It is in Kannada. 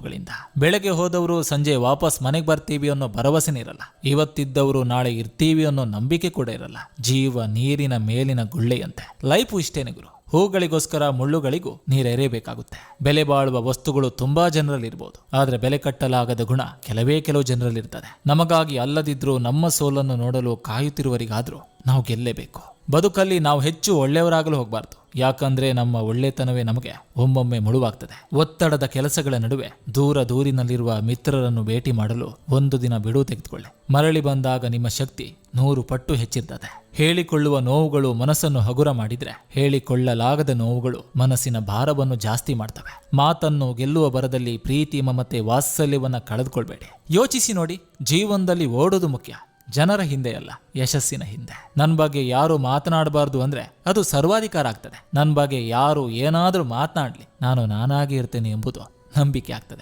ಗಳಿಂದ ಬೆಳಗ್ಗೆ ಹೋದವರು ಸಂಜೆ ವಾಪಸ್ ಮನೆಗೆ ಬರ್ತೀವಿ ಅನ್ನೋ ಭರವಸೆನೇ ಇರಲ್ಲ. ಇವತ್ತಿದ್ದವರು ನಾಳೆ ಇರ್ತೀವಿ ಅನ್ನೋ ನಂಬಿಕೆ ಕೂಡ ಇರಲ್ಲ. ಜೀವ ನೀರಿನ ಮೇಲಿನ ಗುಳ್ಳೆಯಂತೆ. ಲೈಫು ಇಷ್ಟೇನೆ ಗುರು. ಹೂಗಳಿಗೋಸ್ಕರ ಮುಳ್ಳುಗಳಿಗೂ ನೀರೆರೆಯಬೇಕಾಗುತ್ತೆ. ಬೆಲೆ ಬಾಳುವ ವಸ್ತುಗಳು ತುಂಬಾ ಜನರಲ್ಲಿರ್ಬೋದು, ಆದ್ರೆ ಬೆಲೆ ಕಟ್ಟಲಾಗದ ಗುಣ ಕೆಲವು ಜನರಲ್ಲಿರ್ತದೆ. ನಮಗಾಗಿ ಅಲ್ಲದಿದ್ರೂ ನಮ್ಮ ಸೋಲನ್ನು ನೋಡಲು ಕಾಯುತ್ತಿರುವರಿಗಾದ್ರೂ ನಾವು ಗೆಲ್ಲೇಬೇಕು. ಬದುಕಲ್ಲಿ ನಾವು ಹೆಚ್ಚು ಒಳ್ಳೆಯವರಾಗಲು ಹೋಗಬಾರ್ದು. ಯಾಕಂದ್ರೆ ನಮ್ಮ ಒಳ್ಳೆತನವೇ ನಮಗೆ ಒಮ್ಮೊಮ್ಮೆ ಮುಳುವಾಗ್ತದೆ. ಒತ್ತಡದ ಕೆಲಸಗಳ ನಡುವೆ ದೂರದೂರಿನಲ್ಲಿರುವ ಮಿತ್ರರನ್ನು ಭೇಟಿ ಮಾಡಲು ಒಂದು ದಿನ ಬಿಡುವು ತೆಗೆದುಕೊಳ್ಳಿ. ಮರಳಿ ಬಂದಾಗ ನಿಮ್ಮ ಶಕ್ತಿ 100 ಪಟ್ಟು ಹೆಚ್ಚಿರ್ತದೆ. ಹೇಳಿಕೊಳ್ಳುವ ನೋವುಗಳು ಮನಸ್ಸನ್ನು ಹಗುರ ಮಾಡಿದ್ರೆ, ಹೇಳಿಕೊಳ್ಳಲಾಗದ ನೋವುಗಳು ಮನಸ್ಸಿನ ಭಾರವನ್ನು ಜಾಸ್ತಿ ಮಾಡ್ತವೆ. ಮಾತನ್ನು ಗೆಲ್ಲುವ ಬರದಲ್ಲಿ ಪ್ರೀತಿ, ಮಮತೆ, ವಾತ್ಸಲ್ಯವನ್ನ ಕಳೆದುಕೊಳ್ಬೇಡಿ. ಯೋಚಿಸಿ ನೋಡಿ, ಜೀವನದಲ್ಲಿ ಓಡೋದು ಮುಖ್ಯ, ಜನರ ಹಿಂದೆ ಅಲ್ಲ, ಯಶಸ್ಸಿನ ಹಿಂದೆ. ನನ್ನ ಬಗ್ಗೆ ಯಾರು ಮಾತನಾಡಬಾರ್ದು ಅಂದ್ರೆ ಅದು ಸರ್ವಾಧಿಕಾರ ಆಗ್ತದೆ. ನನ್ನ ಬಗ್ಗೆ ಯಾರು ಏನಾದರೂ ಮಾತನಾಡಲಿ, ನಾನು ನಾನಾಗಿ ಇರ್ತೇನೆ ಎಂಬುದು ನಂಬಿಕೆ ಆಗ್ತದೆ.